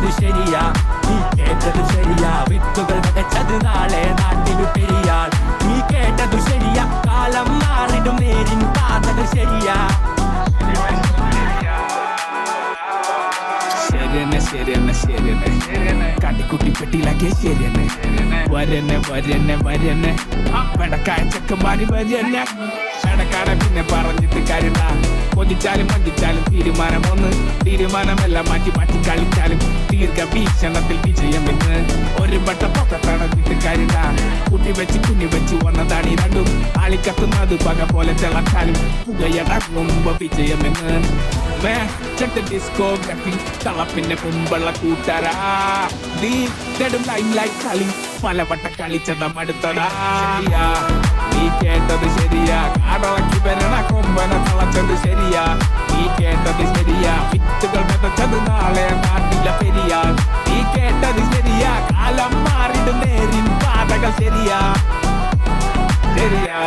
കേട്ടത് ശരിയാ, നീ കേട്ടത് ശരിയാ, വിത്തുകൾ വിതച്ചത് നാളെ നാട്ടിലു പെരിയാൾ. നീ കേട്ടത് ശരിയാ, കാലം മാറിടും നേരിൻ പാതകൾ ശരിയാ. ശരിയെന്നെ ശരിയെന്നെ ശരിയെന്നെ കടിക്കുട്ടി പെട്ടിയിലാക്കിയ ശരിയെന്നെ. വരന്നെ വരന്നെ വരന്നെ പെടക്കായ ചെക്കന്മാരി വരന്നെ. പെടക്കാടെ പിന്നെ പറഞ്ഞിട്ട് കാര്യണ്ട, കൊതിച്ചാലും വഞ്ചിച്ചാലും തീരുമാനമൊന്ന്. തീരുമാനമെല്ലാം മാറ്റി മാറ്റി കളിച്ചാലും ദീർഘവീക്ഷണത്തിൽ വിജയമെന്ന്. ഒരു വട്ട പൊക്കത്തടഞ്ഞിട്ട് കാര്യണ്ട, കുട്ടി വെച്ച് കുഞ്ഞി വെച്ച് വന്നതാണ് ഈ രണ്ടും. ആളിക്കത്തുന്നത് പക പോലെ തിളച്ചാലും പുകയടങ്ങുമ്പോ വിജയമെന്ന്. ഡിസ്കോഗ്രഫി തളപ്പിന്റെ മുമ്പുള്ള കൂട്ടരാ, നീ ലൈം ലൈറ്റ് കളി പലവട്ട കളിച്ചത മടുത്തതാ. നീ കേട്ടത് ശരിയാ, കാടളക്കി വരണ കൊമ്പന തളച്ചത് ശരിയാ. നീ കേട്ടത് ശരിയാ, വിത്തുകൾ വിതച്ചത് നാളെ നാട്ടിലെ പെരിയാ. നീ കേട്ടത് ശരിയാ, കാലം മാറിടും നേരിൻ പാതകൾ ശരിയാ ശരിയാ.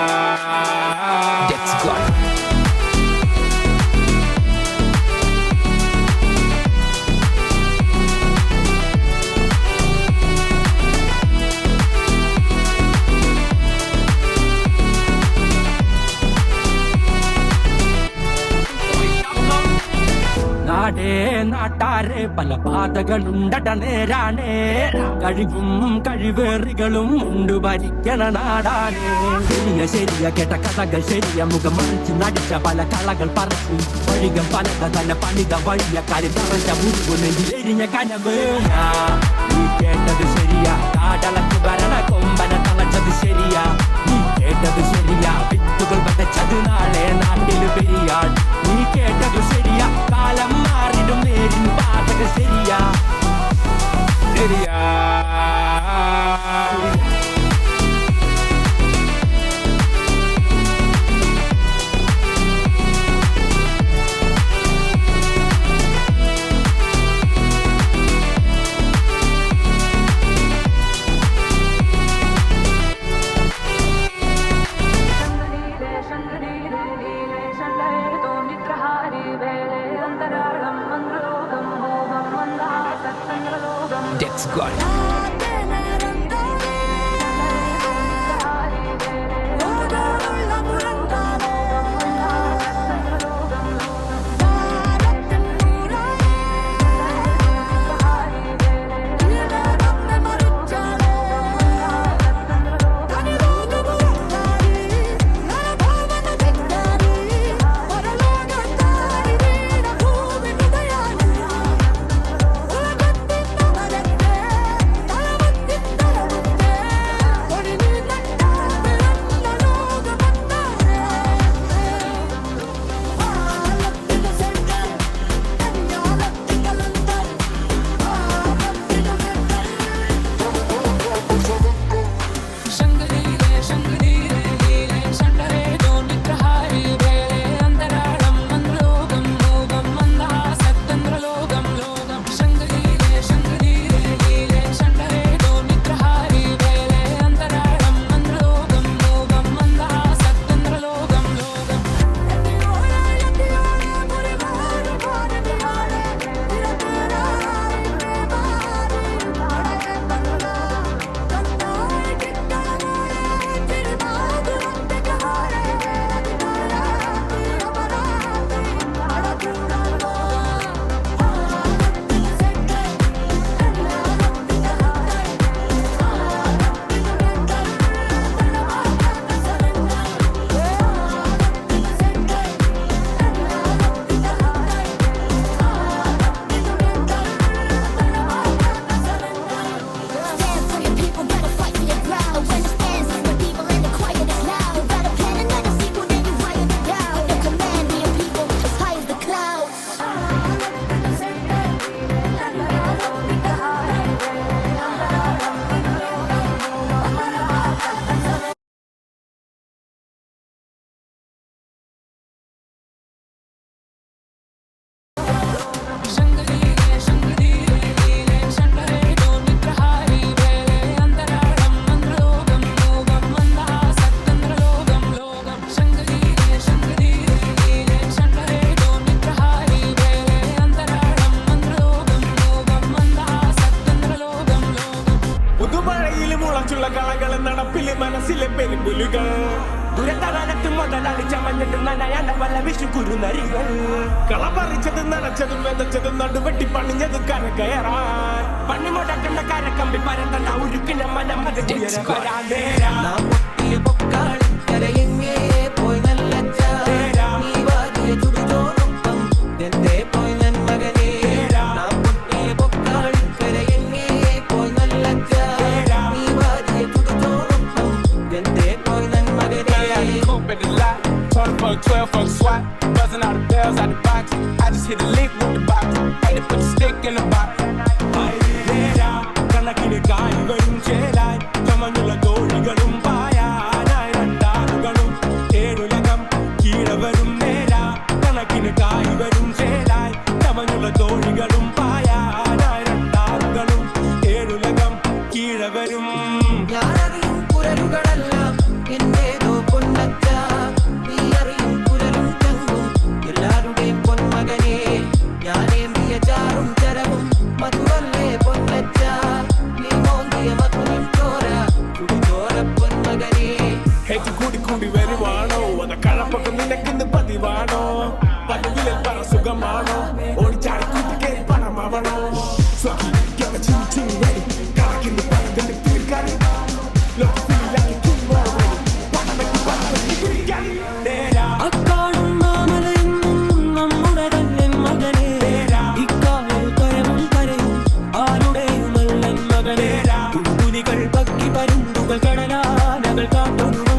നാടേ നാട്ടാരെ പല പാതകളുണ്ടട നേരാണേ. കഴിവും കഴിവേറികളും ഉണ്ട് ഭരിക്കണ നാടാണ്. ശരിയ ശരിയ കേട്ട കഥകൾ ശരിയ, മുഖം മറിച്ച് നടിച്ച പല കളകൾ പറച്ചു. വഴികം പലത തന്നെ പണിത വഴിയ കാര്യം പറഞ്ഞ മുഴുവനെരിഞ്ഞ കനവ്. നീ കേട്ടത് ശരിയാ, കാടളക്ക് വരണ കൊമ്പന തളച്ചത് ശരിയാ. നീ കേട്ടത് ശരിയാ, വിത്തുകൾ വിതച്ചത് നാളെ നാട്ടില് പെരിയാൾ. നീ കേട്ടത് ശരിയാ, കാലം മാറിടും നേരിൻ പാതകൾ ശരിയാ ശരിയാ. That's God. മനസ്സിലുള്ള കളകൾ നടപ്പില് മനസ്സിലെ പെരുമ്പുലുകൾ ദുരന്തകാലത്ത് മുതലാളി ചമഞ്ഞിട്ട് നനയാണ്ട വല്ല വിഷു കുരുനരികൾ കളപറിച്ചത് നനച്ചതും വെതച്ചതും നടുവെട്ടി പണിഞ്ഞത് കരകയറാൻ പണി മുടക്കേണ്ട കരക്കമ്പി പരത്തണ്ട ഉരുക്കിന മനം അത് വരാൻ കണക്കിന് കായുകളും ചേരാൻ ചമഞ്ഞുള്ള തോഴികളും പായാനായി രണ്ടാളുകളും ഏഴുലകം കീഴവരും നേരാ കണക്കിന് കായുകളും ചേരാൻ ചമഞ്ഞുള്ള തോഴികളും പായാനായി രണ്ടാളുകളും ഏഴുലകം കീഴവരും കൂടി വരുവാണോ അത കഴപ്പൊക്കെ നിനക്കിന്ന് പതിവാണോ പതിവിലെ പറ സുഖമാണോ ഓടിച്ചാടി കൂട്ടി കയറി പണമാവണോ കണക്കിന് പണത്തിന്റെ തിരിക്കാരി കടലാനകൾ കാട്ടുന്നു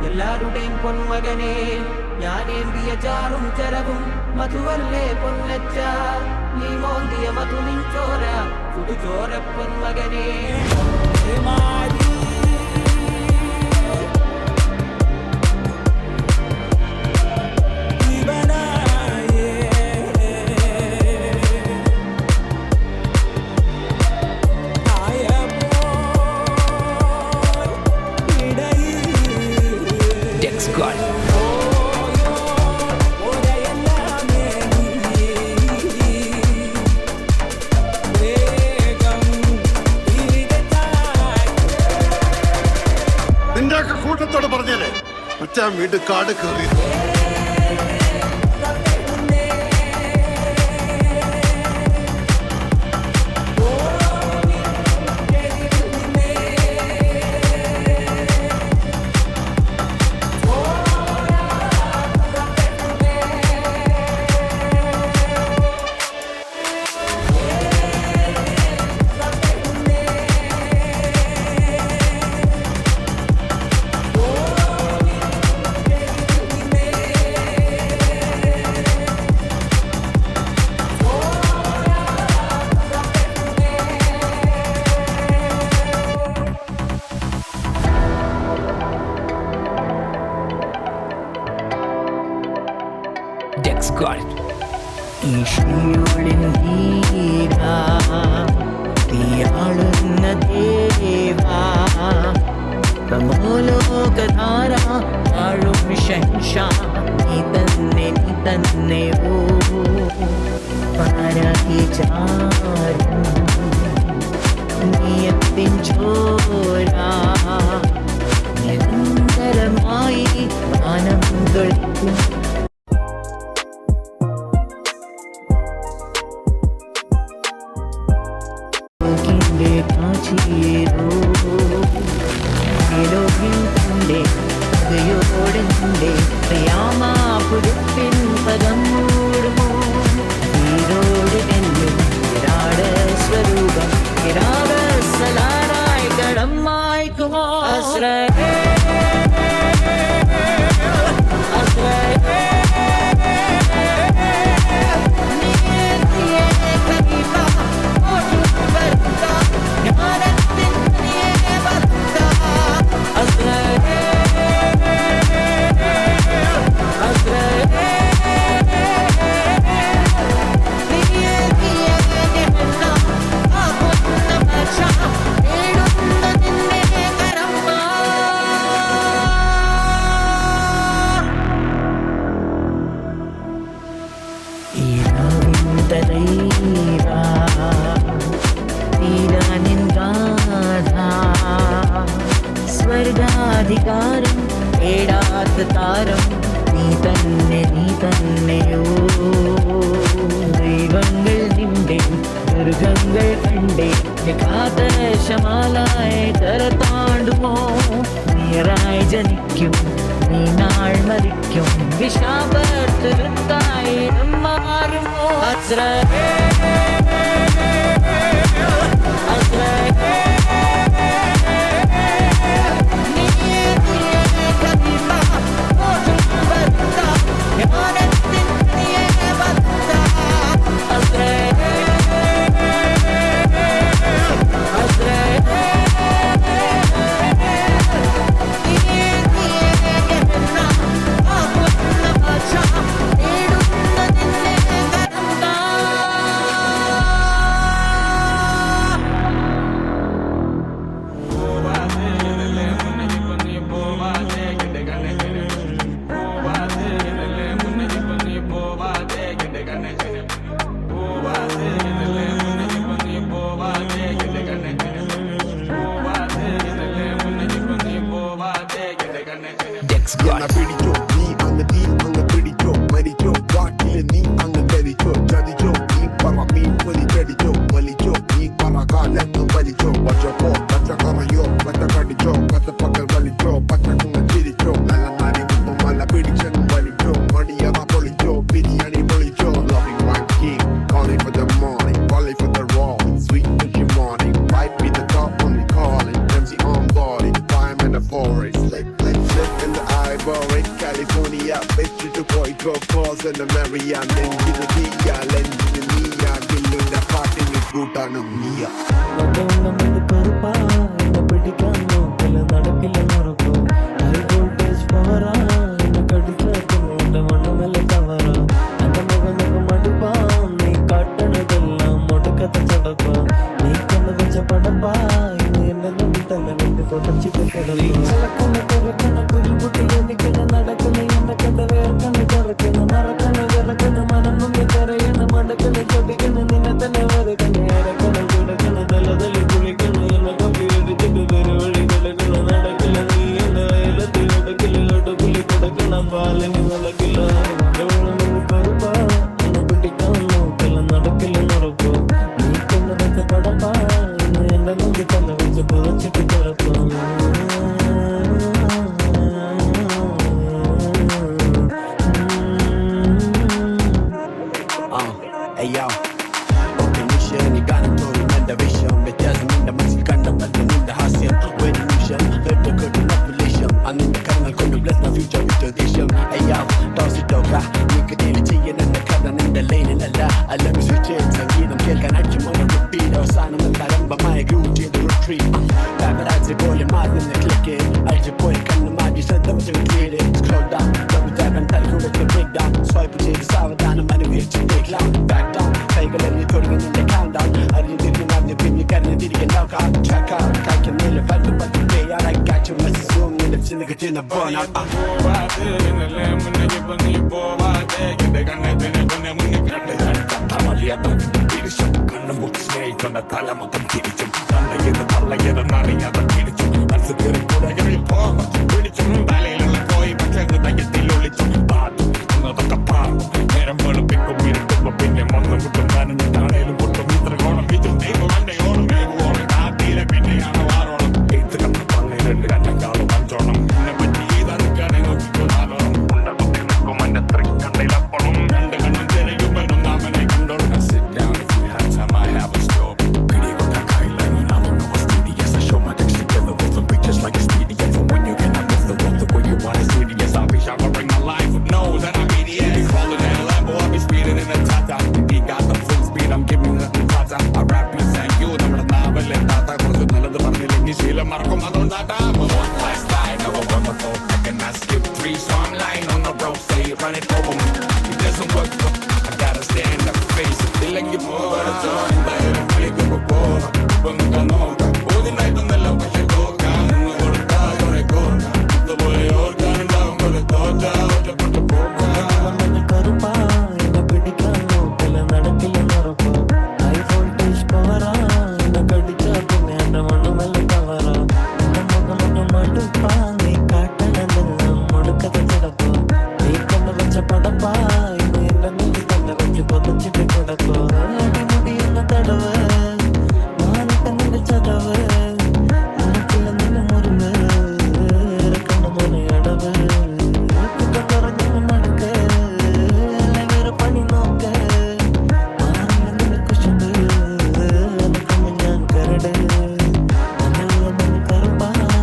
എല്ലാരുടെയും പൊന്മകനെ ഞാനേന്തിയ ചാറും ചരവും മധുവല്ലേ പൊന്നച്ച നീ മോന്തിയ മധു നിൻചോര ചുടുചോര പൊന്മകനെ കൂട്ടത്തോട് പറഞ്ഞേനെ മറ്റാ വീട് കാട് കയറി ഈശോയുടെ നീരാ തീയാളുന്ന ദേവാ പ്രമോലോകധാര ആഴും ശംഷാ നീ തന്നെ ഓ പാരാചാരം നീയത്തിൻ ചോരാ നിരന്തരമായി മാനം കളിക്കും സ്വരൂപം അധികാരം തേടാത്ത താരം നീ തന്നെയോ ദൈവങ്ങൾ നിന്റെ ദുർഗങ്ങൾ കണ്ടേ കാതശമാലായി കര താണ്ടുമോ നീറായി ജനിക്കും നീ നാൾ മരിക്കും വിഷാപത്തിരുത്തായി മാറുമോ അസ്രേ എന്നെ പിടിച്ചോ നീ അങ്ങ് തീ അങ്ങ് പിടിച്ചോ മരിച്ചോ കാട്ടില് നീ അങ്ങ് ധരിച്ചോ ചതിച്ചോ നീ പറ മീൻ പൊലി ചടിച്ചോ വലിച്ചോ നീ പറ കാലങ്ങ് വലിച്ചോ പച്ചപ്പോ പച്ചക്കറയോ പച്ച കടിച്ചോ പച്ചപ്പക്കൽ വലിച്ചോ പച്ചക്കുങ്ങ് ചിരിച്ചോ നല്ല നരി മുപ്പം മല പിടിച്ചങ്ങ് വലിച്ചോ മടിയറ പൊളിച്ചോ biryani പൊളിച്ചോ loving my king calling for the morning calling for the rolling sweet fishy morning right be the top only calling MC on body climb in the forest slip in the ivory California bitch to Puerto Calls in the Marian Lenjil Dia Lenjil Nia Gilling the party with Bhutan Mia Hey yo, okay, mission, you gotta know the vision. But doesn't mean the music can't have the need the hassle. When the mission, let the good population. And in the kernel, come to bless the future with tradition. Hey yo, toss it over. You could deal it in the current in the lane in the la. I love you switch it, and give them kill can act you on the repeat. Or sign on the bottom, but my group to the retreat. Paparazzi boy, your mouth in the clicking. I just boy, come to my just let them to get it. Scroll down, double tap and tell you what to break down. Swipe it, the sound down, and money with you break down. Back down. Let me put it in the countdown. I didn't know the pin you can't get it knock out. Check out, I can nail it, but the day I got you, must zoom in the cynic in the burn out. നേരം വെളുപ്പിക്കും ഇരുട്ടുമ്പോ പിന്നെ മൊന്നും കിട്ടും